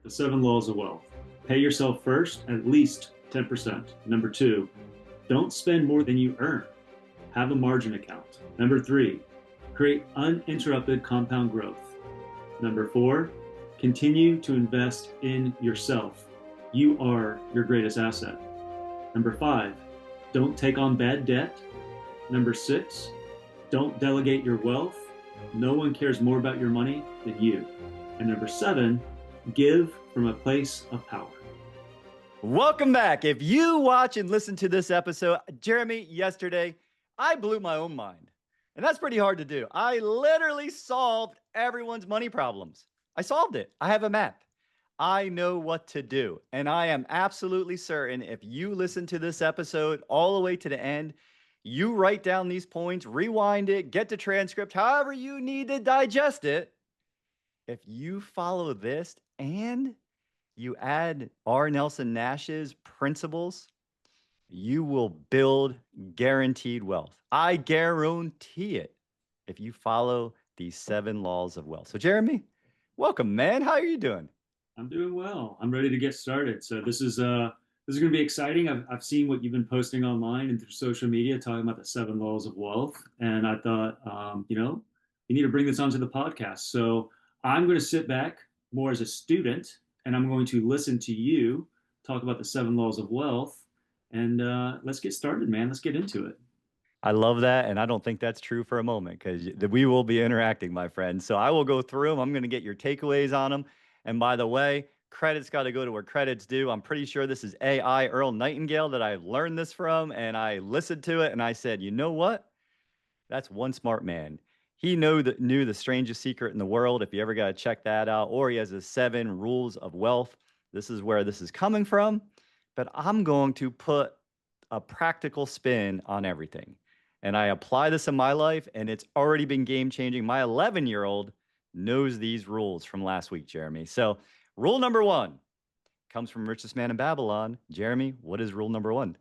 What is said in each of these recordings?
The seven laws of wealth. Pay yourself first, at least 10%. Number two, don't spend more than you earn. Have a margin account. Number three, create uninterrupted compound growth. Number four, continue to invest in yourself. You are your greatest asset. Number five, don't take on bad debt. Number six, don't delegate your wealth. No one cares more about your money than you. And number seven, give from a place of power. Welcome back. If you watch and listen to this episode, Jeremy, yesterday, I blew my own mind. And that's pretty hard to do. I literally solved everyone's money problems. I solved it. I have a map. I know what to do. And I am absolutely certain if you listen to this episode all the way to the end, you write down these points, rewind it, get the transcript, however you need to digest it. If you follow this and you add R. Nelson Nash's principles, you will build guaranteed wealth. I guarantee it if you follow these 7 laws of wealth. So, Jeremy, welcome, man. How are you doing? I'm doing well. I'm ready to get started. So this is going to be exciting. I've seen what you've been posting online and through social media talking about the 7 laws of wealth, and I thought, you need to bring this onto the podcast. So I'm going to sit back more as a student, and I'm going to listen to you talk about the 7 laws of wealth. And let's get started, man. Let's get into it. I love that. And I don't think that's true for a moment because we will be interacting, my friend. So I will go through them. I'm going to get your takeaways on them. And by the way, credit's got to go to where credit's due. I'm pretty sure this is AI Earl Nightingale that I learned this from. And I listened to it and I said, you know what? That's one smart man. He knew the strangest secret in the world. If you ever got to check that out, or he has the 7 rules of wealth. This is where this is coming from. But I'm going to put a practical spin on everything. And I apply this in my life, and it's already been game changing. My 11-year-old knows these rules from last week, Jeremy. So, rule number 1 comes from Richest Man in Babylon. Jeremy, what is rule number 1?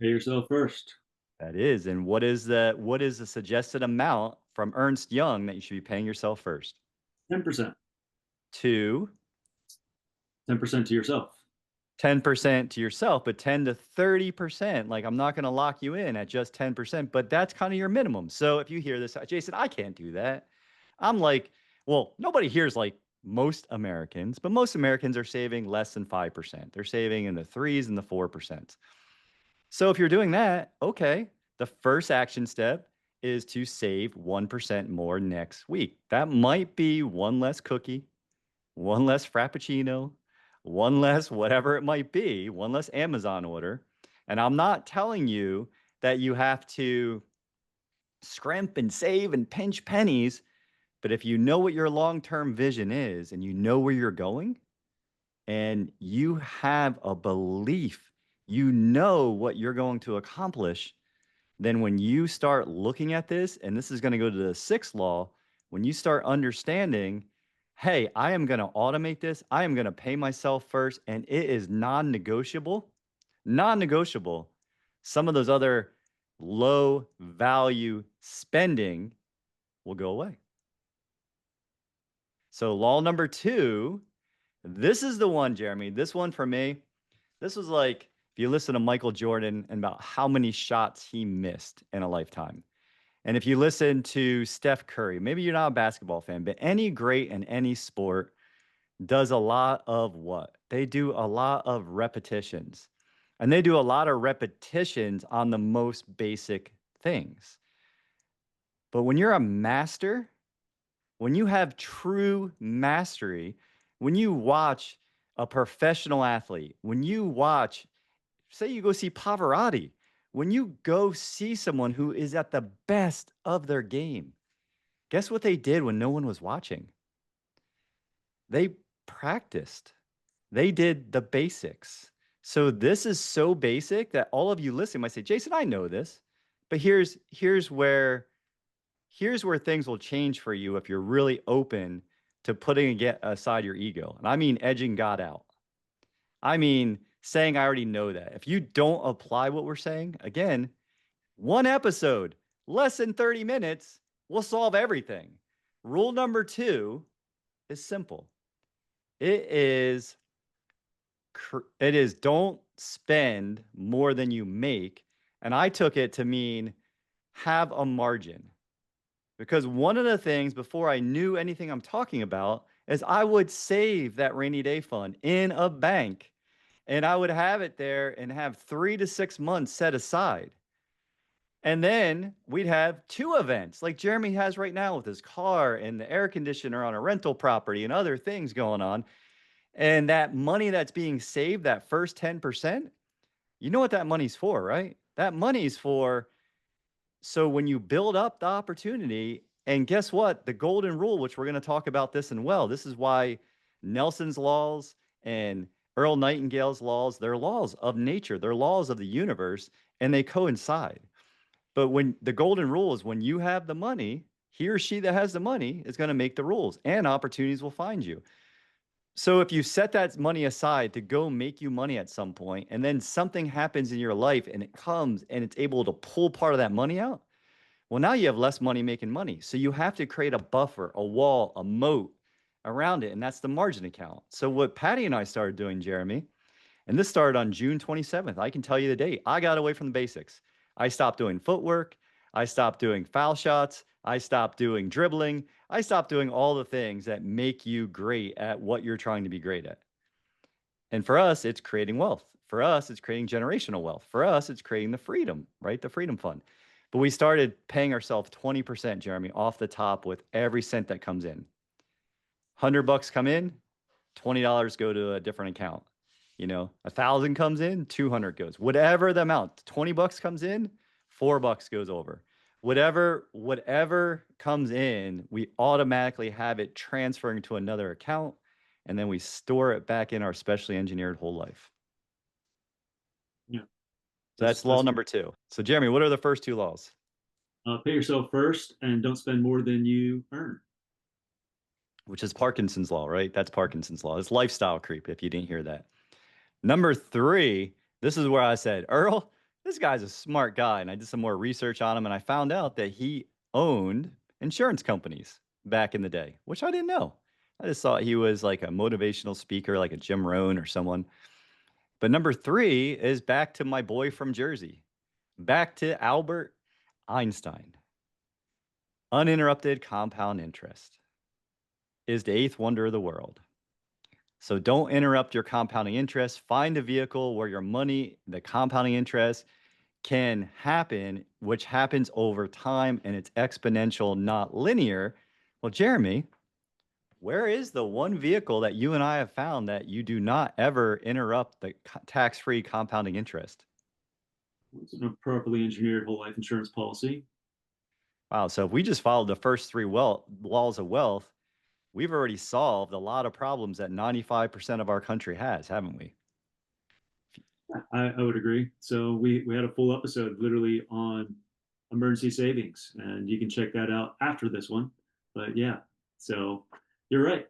Pay yourself first. That is. And what is the suggested amount from Ernst Young that you should be paying yourself first? 10%. 2, 10% to yourself. 10% to yourself, but 10 to 30%. Like, I'm not going to lock you in at just 10%, but that's kind of your minimum. So if you hear this, Jason, I can't do that. I'm like, well, nobody hears like most Americans, but most Americans are saving less than 5%. They're saving in the 3s and the 4%. So if you're doing that, okay, the first action step is to save 1% more next week. That might be one less cookie, one less Frappuccino, one less whatever it might be, one less Amazon order. And I'm not telling you that you have to scrimp and save and pinch pennies, but if you know what your long-term vision is and you know where you're going and you have a belief, you know what you're going to accomplish, then when you start looking at this, and this is going to go to the 6th law, when you start understanding, hey, I am going to automate this. I am going to pay myself first. And it is non-negotiable. Non-negotiable. Some of those other low value spending will go away. So law number 2, this is the one, Jeremy. This one for me, this was like, if you listen to Michael Jordan and about how many shots he missed in a lifetime. And if you listen to Steph Curry, maybe you're not a basketball fan, but any great in any sport does a lot of what? They do a lot of repetitions. And they do a lot of repetitions on the most basic things. But when you're a master, when you have true mastery, when you watch a professional athlete, when you watch, say you go see Pavarotti, when you go see someone who is at the best of their game, guess what they did when no one was watching? They practiced. They did the basics. So this is so basic that all of you listening might say, Jason, I know this, but here's where things will change for you if you're really open to putting aside your ego. And I mean edging God out. I mean saying I already know that. If you don't apply what we're saying, again, one episode, less than 30 minutes, will solve everything. Rule number 2 is simple. It is it is don't spend more than you make. And I took it to mean have a margin. Because one of the things before I knew anything I'm talking about is I would save that rainy day fund in a bank and I would have it there and have 3 to 6 months set aside. And then we'd have two events like Jeremy has right now with his car and the air conditioner on a rental property and other things going on. And that money that's being saved, that first 10%, you know what that money's for, right? That money's for so when you build up the opportunity, and guess what? The golden rule, which we're going to talk about this and well, this is why Nelson's laws and Earl Nightingale's laws, they're laws of nature, they're laws of the universe, and they coincide. But when the golden rule is when you have the money, he or she that has the money is going to make the rules and opportunities will find you. So if you set that money aside to go make you money at some point, and then something happens in your life and it comes and it's able to pull part of that money out, well, now you have less money making money. So you have to create a buffer, a wall, a moat around it. And that's the margin account. So what Patty and I started doing, Jeremy, and this started on June 27th. I can tell you the date. I got away from the basics. I stopped doing footwork. I stopped doing foul shots. I stopped doing dribbling. I stopped doing all the things that make you great at what you're trying to be great at. And for us, it's creating wealth. For us, it's creating generational wealth. For us, it's creating the freedom, right? The freedom fund. But we started paying ourselves 20%, Jeremy, off the top with every cent that comes in. $100 come in, $20 go to a different account. You know, 1,000 comes in, 200 goes. Whatever the amount, $20 comes in, $4 goes over. Whatever comes in, we automatically have it transferring to another account, and then we store it back in our specially engineered whole life. Yeah. So that's law number 2. So Jeremy, what are the first 2 laws? Pay yourself first and don't spend more than you earn. Which is Parkinson's law, right? That's Parkinson's law. It's lifestyle creep, if you didn't hear that. Number 3, this is where I said, Earl, this guy's a smart guy. And I did some more research on him and I found out that he owned insurance companies back in the day, which I didn't know. I just thought he was like a motivational speaker, like a Jim Rohn or someone. But number 3 is back to my boy from Jersey, back to Albert Einstein. Uninterrupted compound interest is the 8th wonder of the world. So don't interrupt your compounding interest. Find a vehicle where your money, the compounding interest, can happen, which happens over time and it's exponential, not linear. Well, Jeremy, where is the one vehicle that you and I have found that you do not ever interrupt the tax-free compounding interest? It's an appropriately engineered whole life insurance policy. Wow. So if we just followed the first 3 laws of wealth, we've already solved a lot of problems that 95% of our country has, haven't we? I would agree. So we had a full episode literally on emergency savings, and you can check that out after this one. But yeah, so you're right.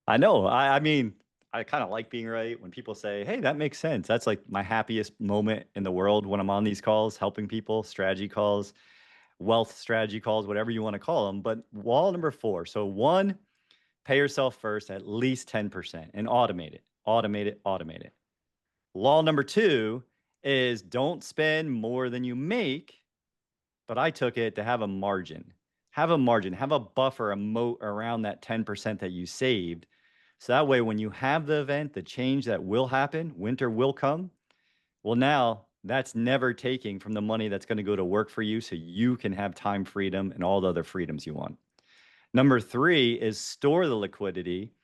I know. I mean, I kind of like being right when people say, hey, that makes sense. That's like my happiest moment in the world when I'm on these calls, helping people, strategy calls, wealth strategy calls, whatever you want to call them. But wall number 4. So 1, pay yourself first at least 10% and automate it, automate it, automate it. Law number 2 is don't spend more than you make, but I took it to have a margin. Have a margin, have a buffer, a moat around that 10% that you saved. So that way, when you have the event, the change that will happen, winter will come. Well, now that's never taking from the money that's going to go to work for you so you can have time freedom and all the other freedoms you want. Number 3 is store the liquidity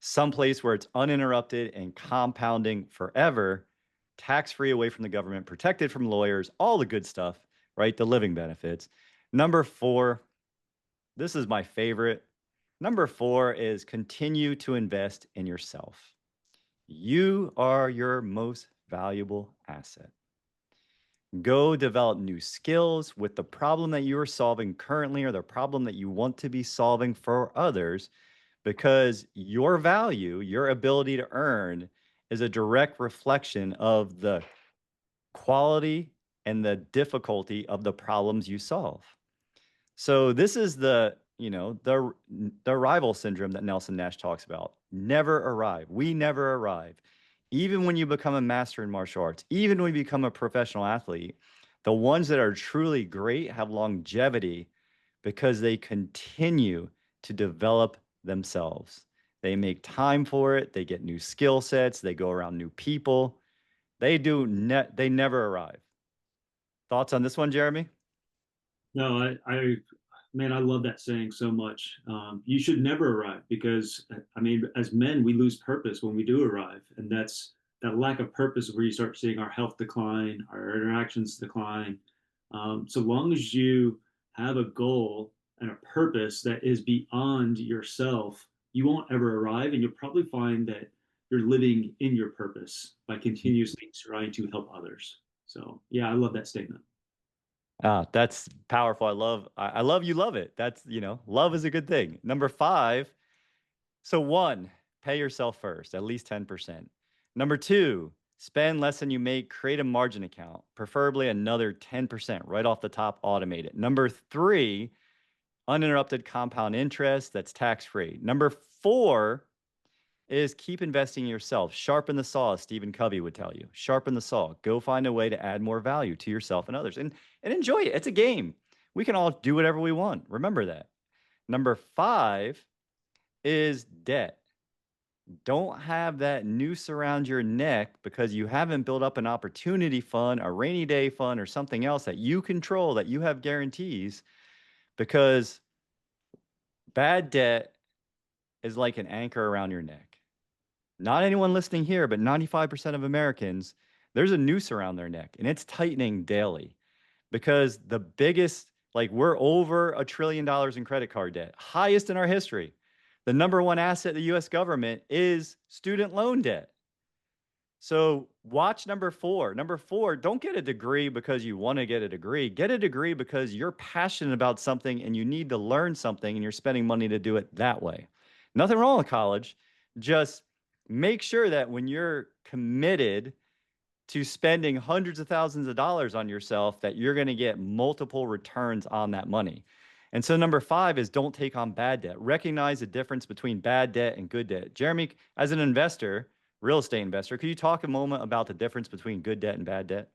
someplace where it's uninterrupted and compounding forever, tax-free away from the government, protected from lawyers, all the good stuff, right? The living benefits. Number 4, this is my favorite. Number 4 is continue to invest in yourself. You are your most valuable asset. Go develop new skills with the problem that you are solving currently or the problem that you want to be solving for others, because your value, your ability to earn is a direct reflection of the quality and the difficulty of the problems you solve. So this is the, the arrival syndrome that Nelson Nash talks about. never arrive. We never arrive. Even when you become a master in martial arts, even when you become a professional athlete, the ones that are truly great have longevity because they continue to develop themselves. They make time for it. They get new skill sets. They go around new people. They never arrive. Thoughts on this one, Jeremy? No, man, I love that saying so much. You should never arrive because, I mean, as men, we lose purpose when we do arrive. And that's that lack of purpose where you start seeing our health decline, our interactions decline. So long as you have a goal and a purpose that is beyond yourself, you won't ever arrive. And you'll probably find that you're living in your purpose by continuously trying to help others. So, yeah, I love that statement. Ah, that's powerful. I love you love it. That's, love is a good thing. Number 5, so one, pay yourself first, at least 10%. Number 2, spend less than you make, create a margin account, preferably another 10% right off the top, automate it. Number 3, uninterrupted compound interest that's tax free. Number 4 is keep investing in yourself. Sharpen the saw, as Stephen Covey would tell you. Sharpen the saw. Go find a way to add more value to yourself and others, and enjoy it. It's a game. We can all do whatever we want. Remember that. Number 5 is debt. Don't have that noose around your neck because you haven't built up an opportunity fund, a rainy day fund, or something else that you control, that you have guarantees, because bad debt is like an anchor around your neck. Not anyone listening here, but 95% of Americans, there's a noose around their neck and it's tightening daily because the biggest, like, we're over $1 trillion in credit card debt, highest in our history. The number one asset of the US government is student loan debt. So watch number 4. Number 4, don't get a degree because you want to get a degree. Get a degree because you're passionate about something and you need to learn something and you're spending money to do it that way. Nothing wrong with college. Just make sure that when you're committed to spending hundreds of thousands of dollars on yourself, that you're going to get multiple returns on that money. And so number 5 is don't take on bad debt. Recognize the difference between bad debt and good debt. Jeremy, as an investor, real estate investor, could you talk a moment about the difference between good debt and bad debt?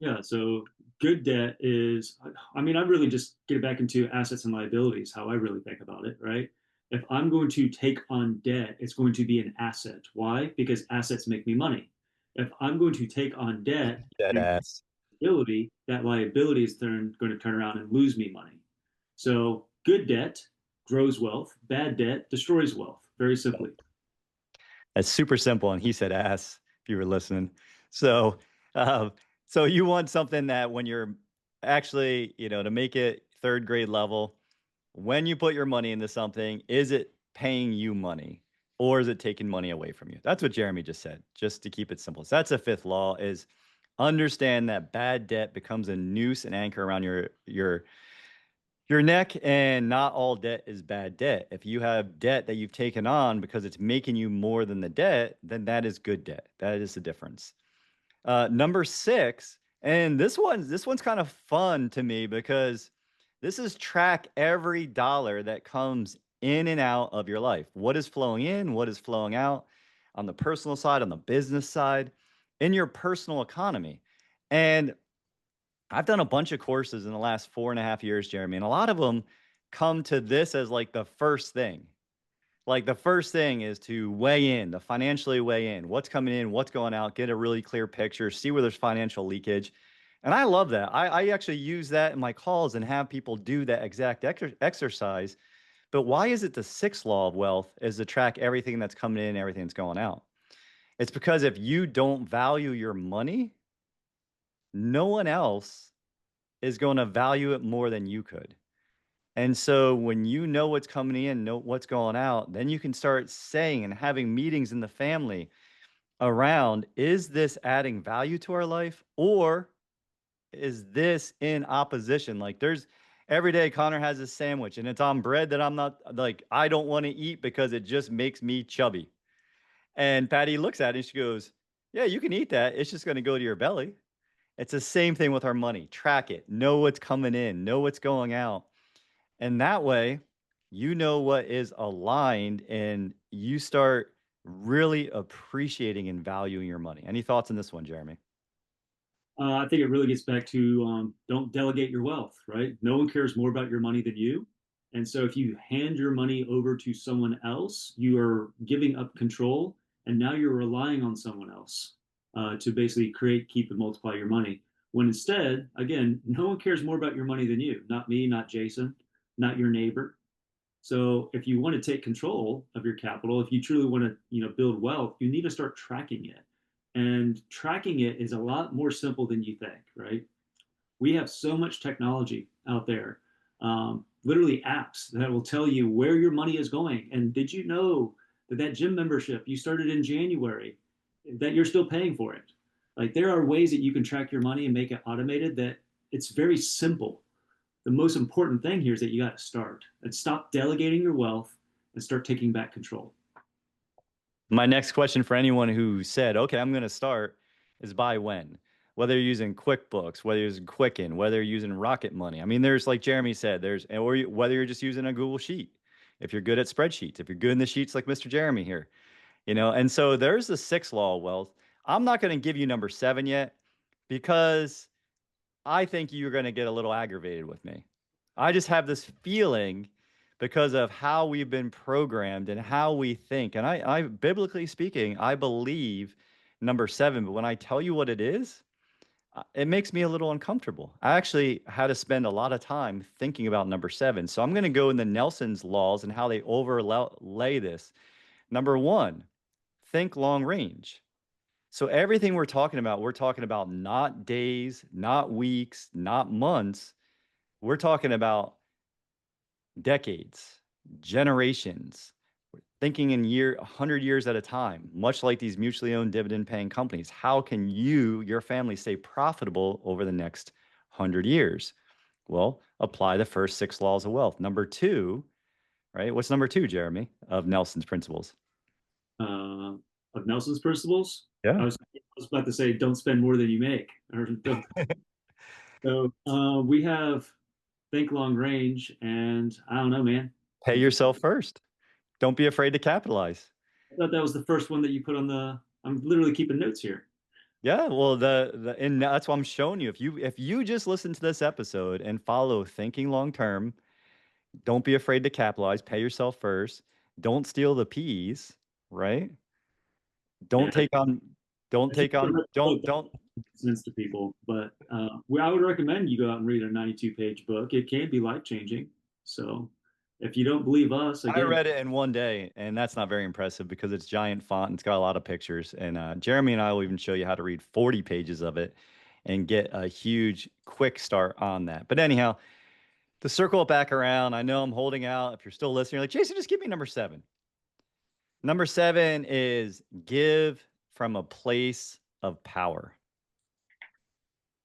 Yeah, so good debt is, I mean, I really just get it back into assets and liabilities, how I really think about it, right? If I'm going to take on debt, it's going to be an asset. Why? Because assets make me money. If I'm going to take on debt Dead and ass. liability, that liability is going to turn around and lose me money. So good debt grows wealth, bad debt destroys wealth, very simply. That's super simple. And he said ass, if you were listening. So, uh, so you want something that when you're actually, to make it third grade level, when you put your money into something, is it paying you money or is it taking money away from you? That's what Jeremy just said, just to keep it simple. So that's a fifth law, is understand that bad debt becomes a noose and anchor around your neck, and not all debt is bad debt. If you have debt that you've taken on because it's making you more than the debt, then that is good debt. That is the difference. Number 6, and this one's kind of fun to me because this is track every dollar that comes in and out of your life. What is flowing in? What is flowing out on the personal side, on the business side, in your personal economy. And I've done a bunch of courses in the last 4.5 years, Jeremy, and a lot of them come to this as like the first thing. Like the first thing is to weigh in, to financially weigh in, what's coming in, what's going out, get a really clear picture, see where there's financial leakage. And I love that. I actually use that in my calls and have people do that exact exercise. But why is it the sixth law of wealth is to track everything that's coming in, everything that's going out? It's because if you don't value your money, no one else is going to value it more than you could. And so when you know what's coming in, know what's going out, then you can start saying and having meetings in the family around, is this adding value to our life or is this in opposition? Like there's every day Connor has a sandwich and it's on bread that I'm not like, I don't want to eat because it just makes me chubby. And Patty looks at it and she goes, yeah, you can eat that. It's just going to go to your belly. It's the same thing with our money. Track it, know what's coming in, know what's going out. And that way, you know what is aligned in you start really appreciating and valuing your money. Any thoughts on this one, Jeremy? I think it really gets back to don't delegate your wealth, right? No one cares more about your money than you. And so if you hand your money over to someone else, you are giving up control. And now you're relying on someone else to basically create, keep, and multiply your money. When instead, again, no one cares more about your money than you. Not me, not Jason, not your neighbor. So if you want to take control of your capital, if you truly want to, build wealth, you need to start tracking it. And tracking it is a lot more simple than you think, right? We have so much technology out there, literally apps that will tell you where your money is going. And did you know that that gym membership you started in January, that you're still paying for it? Like there are ways that you can track your money and make it automated that it's very simple. The most important thing here is that you got to start and stop delegating your wealth and start taking back control. My next question for anyone who said, okay, I'm going to start is by when? Whether you're using QuickBooks, whether you're using Quicken, whether you're using Rocket Money. I mean, there's like Jeremy said, whether you're just using a Google Sheet. If you're good at spreadsheets, if you're good in the sheets like Mr. Jeremy here, and so there's the sixth law of wealth. I'm not going to give you number 7 yet because I think you're going to get a little aggravated with me. I just have this feeling because of how we've been programmed and how we think. And I biblically speaking, I believe number 7, but when I tell you what it is, it makes me a little uncomfortable. I actually had to spend a lot of time thinking about number 7. So I'm going to go in the Nelson's laws and how they overlay this. Number 1, think long range. So everything we're talking about not days, not weeks, not months. We're talking about decades, generations, thinking in 100 years at a time, much like these mutually owned dividend paying companies. How can your family stay profitable over the next 100 years? Well, apply the first 6 laws of wealth. Number 2, right? What's number 2, Jeremy, of Nelson's principles? Uh, of Nelson's principles, Yeah. I was about to say, don't spend more than you make. So we have think long range, and I don't know, man. Pay yourself first. Don't be afraid to capitalize. I thought that was the first one that you put on the. I'm literally keeping notes here. Yeah, well, and that's what I'm showing you. If you just listen to this episode and follow thinking long term, don't be afraid to capitalize, pay yourself first, don't steal the peas, right? Yeah, Don't take on, don't I just take on, don't. makes sense to people, but I would recommend you go out and read a 92-page book. It can be life changing. So if you don't believe us, I again, read it in one day, and that's not very impressive because it's giant font and it's got a lot of pictures. And Jeremy and I will even show you how to read 40 pages of it and get a huge quick start on that. But anyhow, to circle it back around, I know I'm holding out. If you're still listening, you're like, Jason, just give me number 7. Number 7 is give from a place of power.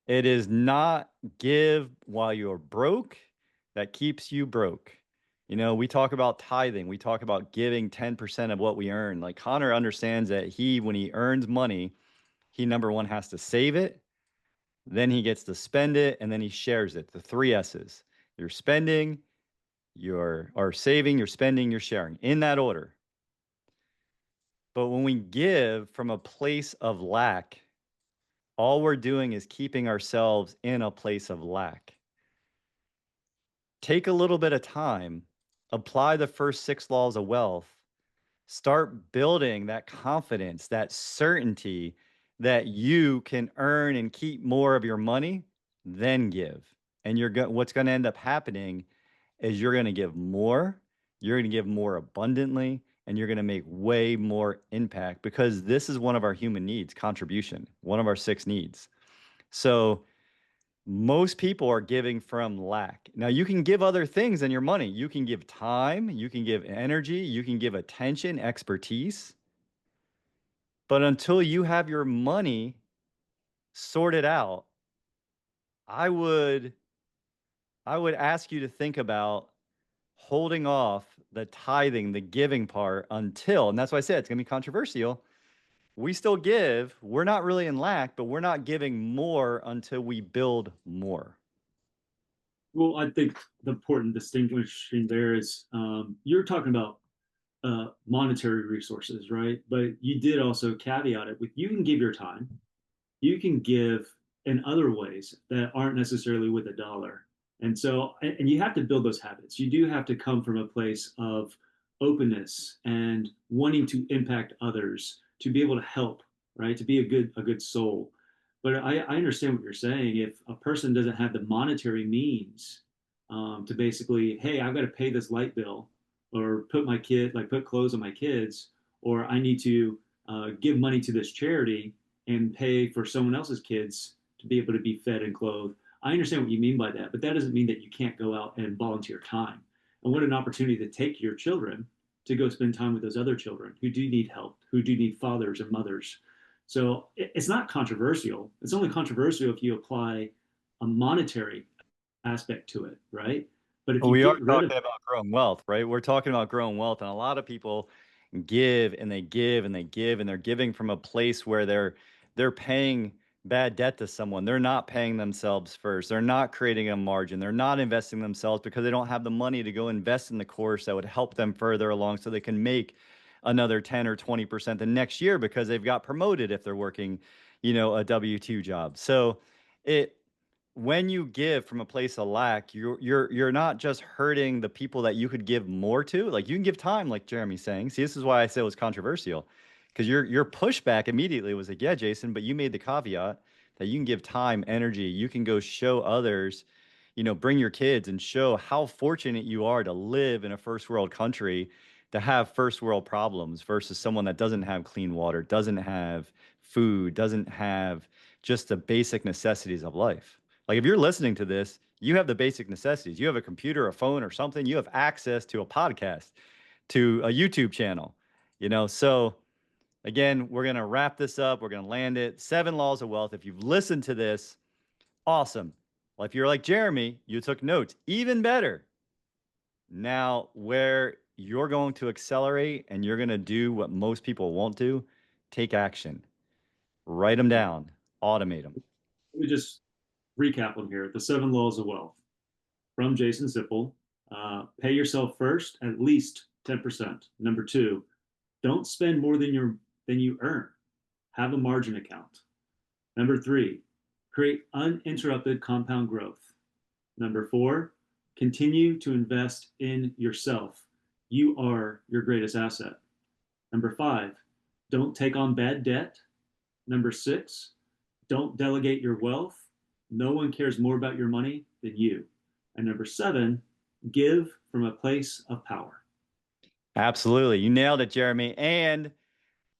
It is not give while you're broke that keeps you broke. We talk about tithing. We talk about giving 10% of what we earn. Like Connor understands that when he earns money, he number 1 has to save it, then he gets to spend it, and then he shares it. The 3 S's. You're spending, you're saving, you're spending, you're sharing in that order. But when we give from a place of lack, all we're doing is keeping ourselves in a place of lack. Take a little bit of time, apply the first 6 laws of wealth, start building that confidence, that certainty that you can earn and keep more of your money, then give. And what's going to end up happening is you're going to give more, you're going to give more abundantly, and you're going to make way more impact because this is one of our human needs, contribution, one of our 6 needs. So most people are giving from lack. Now, you can give other things than your money. You can give time, you can give energy, you can give attention, expertise. But until you have your money sorted out, I would ask you to think about holding off the tithing, the giving part until, and that's why I said it's going to be controversial. We still give. We're not really in lack, but we're not giving more until we build more. well, I think the important distinction there is you're talking about monetary resources, right? But you did also caveat it with you can give your time, you can give in other ways that aren't necessarily with a dollar. And so, and you have to build those habits. You do have to come from a place of openness and wanting to impact others, to be able to help, right? To be a good soul. But I understand what you're saying. If a person doesn't have the monetary means to basically, hey, I've got to pay this light bill, or put clothes on my kids, or I need to give money to this charity and pay for someone else's kids to be able to be fed and clothed. I understand what you mean by that, but that doesn't mean that you can't go out and volunteer time. And what an opportunity to take your children to go spend time with those other children who do need help, who do need fathers and mothers. So it's not controversial. It's only controversial if you apply a monetary aspect to it, right? But if Well, you we are get rid of, talking about growing wealth, right? We're talking about growing wealth, and a lot of people give and they give and they give, and they're giving from a place where they're paying bad debt to someone. They're not paying themselves first. They're not creating a margin. They're not investing themselves because they don't have the money to go invest in the course that would help them further along so they can make another 10 or 20% the next year because they've got promoted if they're working, a W-2 job. So it when you give from a place of lack, you're not just hurting the people that you could give more to. Like you can give time, like Jeremy's saying. See, this is why I said it was controversial, because your pushback immediately was like, yeah, Jason, but you made the caveat that you can give time, energy. You can go show others, bring your kids and show how fortunate you are to live in a first world country, to have first world problems versus someone that doesn't have clean water, doesn't have food, doesn't have just the basic necessities of life. Like if you're listening to this, you have the basic necessities. You have a computer, a phone, or something. You have access to a podcast, to a YouTube channel, So again, we're going to wrap this up. We're going to land it. 7 laws of wealth. If you've listened to this, awesome. Well, if you're like Jeremy, you took notes, even better. Now, where you're going to accelerate and you're going to do what most people won't do, take action. Write them down, automate them. let me just recap them here. The 7 laws of wealth from Jason Sipple. Pay yourself first, at least 10%. Number two, don't spend more than you earn. Have a margin account. Number three, create uninterrupted compound growth. Number four, continue to invest in yourself. You are your greatest asset. Number five, don't take on bad debt. Number six, don't delegate your wealth. No one cares more about your money than you. And number seven, give from a place of power. Absolutely. You nailed it, Jeremy. And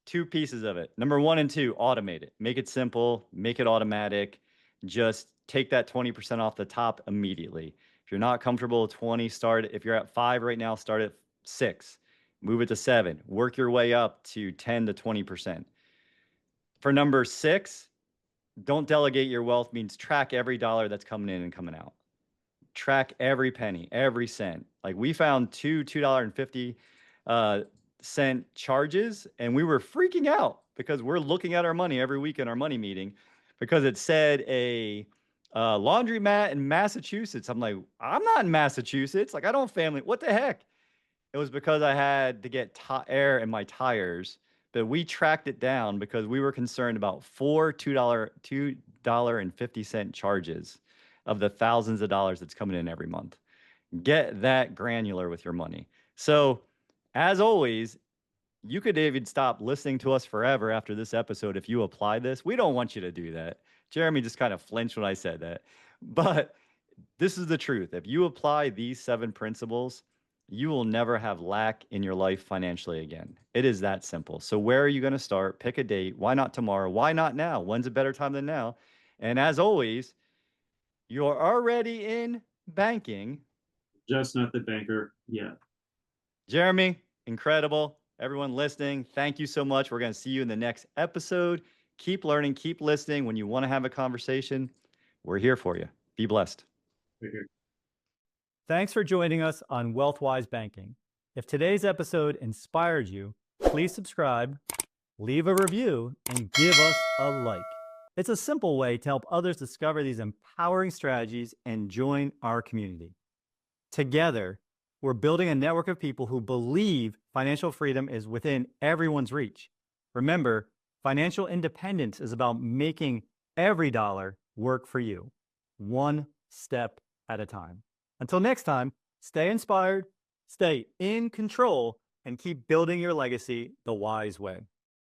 2 pieces of it. Number 1 and 2, automate it. Make it simple, make it automatic. Just take that 20% off the top immediately. If you're not comfortable with 20, start. If you're at 5 right now, start at 6. Move it to 7. Work your way up to 10 to 20%. For number 6, don't delegate your wealth means track every dollar that's coming in and coming out. Track every penny, every cent. Like we found $2.50 charges, and we were freaking out because we're looking at our money every week in our money meeting because it said a laundromat in Massachusetts. I'm like, I'm not in Massachusetts. Like I don't family. What the heck? It was because I had to get air in my tires, but we tracked it down because we were concerned about 4 $2.50 charges of the thousands of dollars that's coming in every month. Get that granular with your money. So, as always, you could even stop listening to us forever after this episode if you apply this. We don't want you to do that. Jeremy just kind of flinched when I said that. But this is the truth. If you apply these 7 principles, you will never have lack in your life financially again. It is that simple. So, where are you going to start? Pick a date. Why not tomorrow? Why not now? When's a better time than now? And as always, you're already in banking. Just not the banker yet. Jeremy, incredible. Everyone listening, thank you so much. We're going to see you in the next episode. Keep learning, keep listening. When you want to have a conversation, we're here for you. Be blessed. Right here. Thanks for joining us on WealthWise Banking. If today's episode inspired you, please subscribe, leave a review, and give us a like. It's a simple way to help others discover these empowering strategies and join our community. Together, we're building a network of people who believe financial freedom is within everyone's reach. Remember, financial independence is about making every dollar work for you, one step at a time. Until next time, stay inspired, stay in control, and keep building your legacy the wise way.